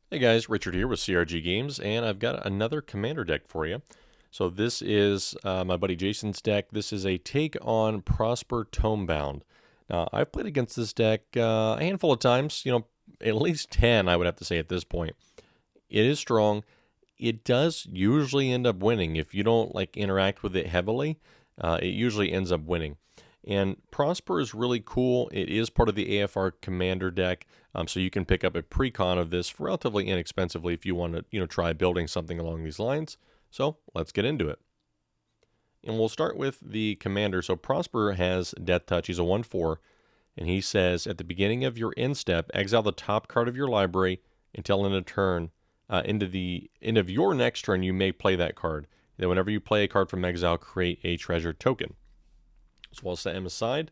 Hey guys, Richard here with CRG Games, and I've got another commander deck for you. So this is my buddy Jason's deck. This is a take on Prosper Tome-Bound. Now, I've played against this deck a handful of times, at least 10, I would have to say at this point. It is strong. It does usually end up winning. If you don't interact with it heavily, it usually ends up winning. And Prosper is really cool. It is part of the AFR Commander deck, so you can pick up a pre-con of this relatively inexpensively if you want to, try building something along these lines. So let's get into it. And we'll start with the Commander. So Prosper has Death Touch. He's a 1/4, and he says at the beginning of your end step, exile the top card of your library until end of turn. Into the end of your next turn, you may play that card. Then whenever you play a card from exile, create a treasure token. So we'll set him aside,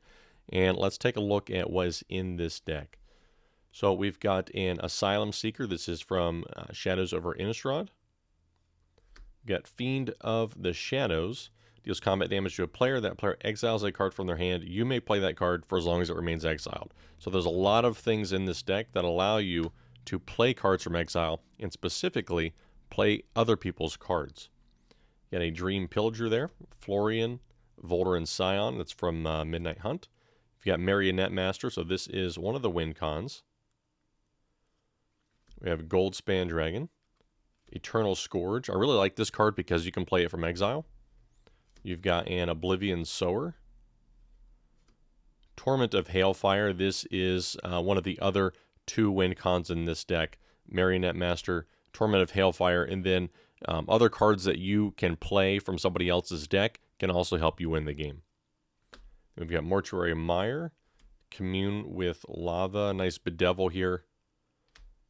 and let's take a look at what is in this deck. So we've got an Asylum Seeker. This is from Shadows over Innistrad. We've got Fiend of the Shadows. Deals combat damage to a player. That player exiles a card from their hand. You may play that card for as long as it remains exiled. So there's a lot of things in this deck that allow you to play cards from exile, and specifically play other people's cards. You got a Dream Pillager there. Florian, Volderin Scion, that's from Midnight Hunt. You've got Marionette Master, so this is one of the win cons. We have Goldspan Dragon, Eternal Scourge. I really like this card because you can play it from exile. You've got an Oblivion Sower. Torment of Hailfire. This is one of the other two win cons in this deck. Marionette Master, Torment of Hailfire, and then other cards that you can play from somebody else's deck can also help you win the game. We've got Mortuary Mire, Commune with Lava, nice Bedevil here,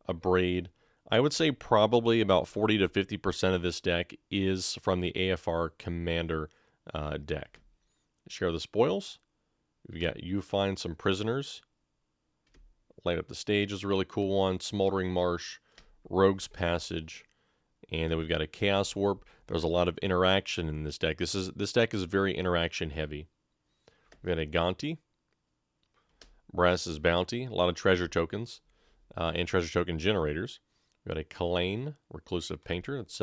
Abrade. I would say probably about 40 to 50% of this deck is from the AFR Commander deck. Share the Spoils. We've got You Find Some Prisoners. Light Up the Stage is a really cool one. Smoldering Marsh, Rogue's Passage, and then we've got a Chaos Warp. There's a lot of interaction in this deck. This deck is very interaction heavy. We've got a Gonti, Brass's Bounty, a lot of treasure tokens and treasure token generators. We've got a Kalane, Reclusive Painter. It's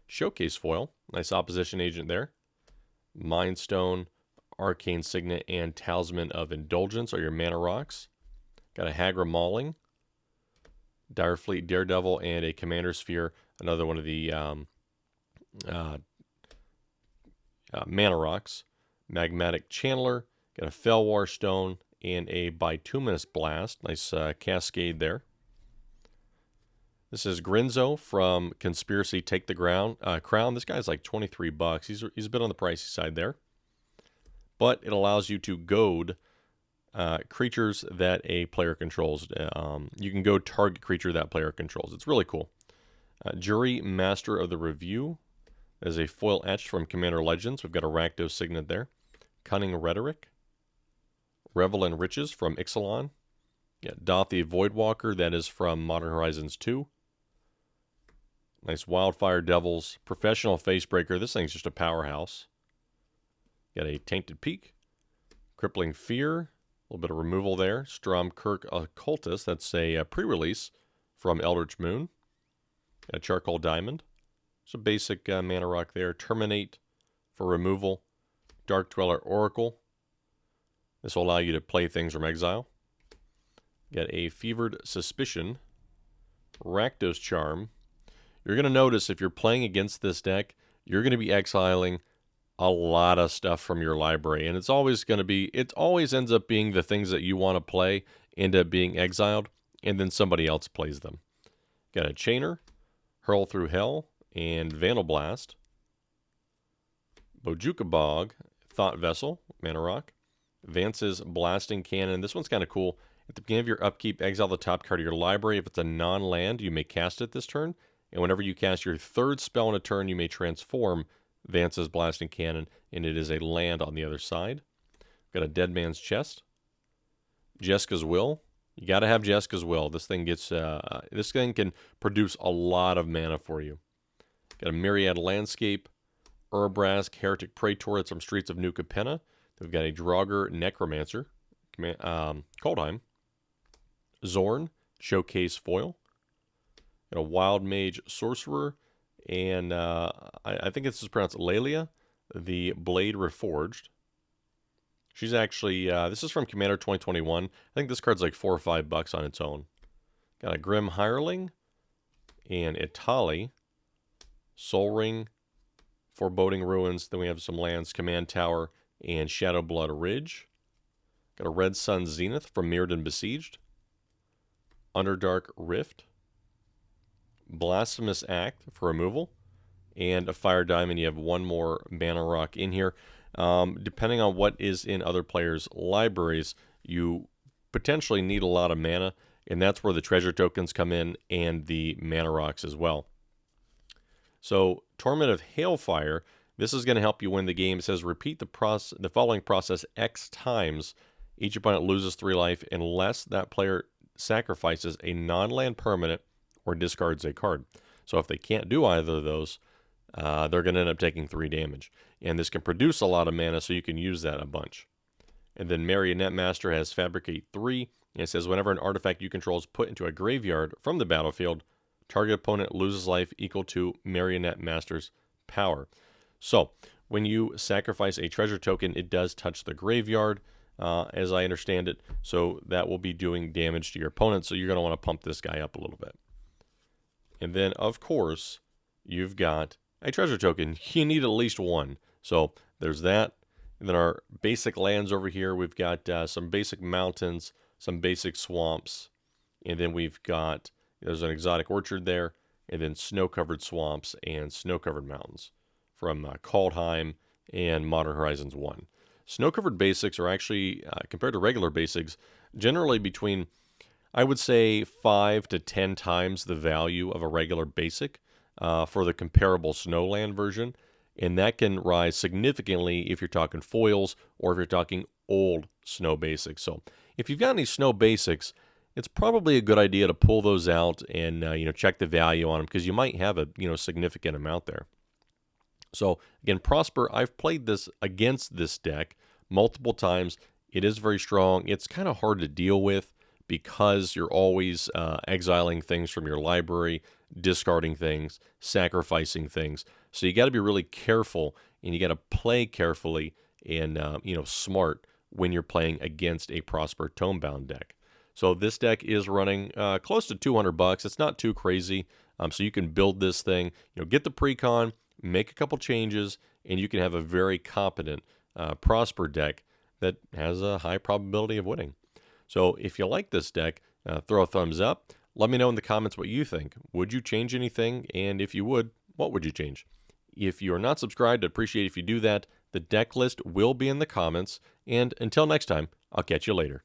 Showcase Foil. Nice opposition agent there. Mind Stone, Arcane Signet, and Talisman of Indulgence are your mana rocks. Got a Hagra Mauling, Direfleet Daredevil, and a Commander Sphere, another one of the mana rocks. Magmatic Channeler, got a Felwar Stone, and a Bituminous Blast. Nice cascade there. This is Grinzo from Conspiracy Take the Crown. This guy's like $23. He's a bit on the pricey side there. But it allows you to goad creatures that a player controls. You can go target creature that player controls. It's really cool. Jury Master of the Review. There's a foil etched from Commander Legends. We've got a Rakdos Signet there. Cunning Rhetoric. Revel in Riches from Ixalan. Dothy Voidwalker. That is from Modern Horizons 2. Nice Wildfire Devils. Professional Facebreaker. This thing's just a powerhouse. Got a Tainted Peak. Crippling Fear. A little bit of removal there. Stromkirk Occultist. That's a pre-release from Eldritch Moon. A Charcoal Diamond. So basic mana rock there. Terminate for removal. Dark Dweller Oracle. This will allow you to play things from exile. Got a Fevered Suspicion. Rakdos Charm. You're going to notice if you're playing against this deck, you're going to be exiling a lot of stuff from your library. And it always ends up being the things that you want to play end up being exiled, and then somebody else plays them. Got a Chainer, Hurl Through Hell, and Vandal Blast. Bojuka Bog, Thought Vessel, mana rock. Vance's Blasting Cannon. This one's kind of cool. At the beginning of your upkeep, exile the top card of your library. If it's a non-land, you may cast it this turn. And whenever you cast your third spell in a turn, you may transform Vance's Blasting Cannon, and it is a land on the other side. Got a Dead Man's Chest. Jeska's Will. You got to have Jeska's Will. This thing can produce a lot of mana for you. Got a Myriad Landscape. Urbrask, Heretic Praetor. That's from Streets of New Capenna. We've got a Draugr Necromancer. Kaldheim. Zorn, Showcase Foil. Got a Wild Mage Sorcerer, and I think this is pronounced Lelia, the Blade Reforged. She's actually, this is from Commander 2021. I think this card's like $4 or $5 on its own. Got a Grim Hireling, and Itali, Soul Ring, Foreboding Ruins. Then we have some lands, Command Tower, and Shadowblood Ridge. Got a Red Sun Zenith from Mirrodin Besieged. Underdark Rift. Blasphemous Act for removal. And a Fire Diamond. You have one more mana rock in here. Depending on what is in other players' libraries, you potentially need a lot of mana, and that's where the treasure tokens come in and the mana rocks as well. So, Torment of Hailfire, this is going to help you win the game. It says repeat the following process X times. Each opponent loses 3 life unless that player sacrifices a non-land permanent or discards a card. So if they can't do either of those, they're going to end up taking 3 damage. And this can produce a lot of mana, so you can use that a bunch. And then Marionette Master has Fabricate 3. And it says whenever an artifact you control is put into a graveyard from the battlefield, target opponent loses life equal to Marionette Master's power. So when you sacrifice a treasure token, it does touch the graveyard, as I understand it. So that will be doing damage to your opponent. So you're going to want to pump this guy up a little bit. And then, of course, you've got a treasure token. You need at least one. So there's that. And then our basic lands over here, we've got some basic mountains, some basic swamps, and then we've got, there's an exotic orchard there, and then snow-covered swamps and snow-covered mountains from Kaldheim and Modern Horizons 1. Snow-covered basics are actually, compared to regular basics, generally between, I would say, 5 to 10 times the value of a regular basic for the comparable Snowland version. And that can rise significantly if you're talking foils or if you're talking old snow basics. So if you've got any snow basics, it's probably a good idea to pull those out and check the value on them, because you might have a significant amount there. So again, Prosper, I've played this against this deck multiple times. It is very strong. It's kind of hard to deal with because you're always exiling things from your library, discarding things, sacrificing things. So you got to be really careful, and you got to play carefully and smart when you're playing against a Prosper Tome-Bound deck. So this deck is running close to $200. It's not too crazy. So you can build this thing, get the precon, make a couple changes, and you can have a very competent Prosper deck that has a high probability of winning. So if you like this deck, throw a thumbs up. Let me know in the comments what you think. Would you change anything? And if you would, what would you change? If you are not subscribed, I'd appreciate if you do that. The deck list will be in the comments. And until next time, I'll catch you later.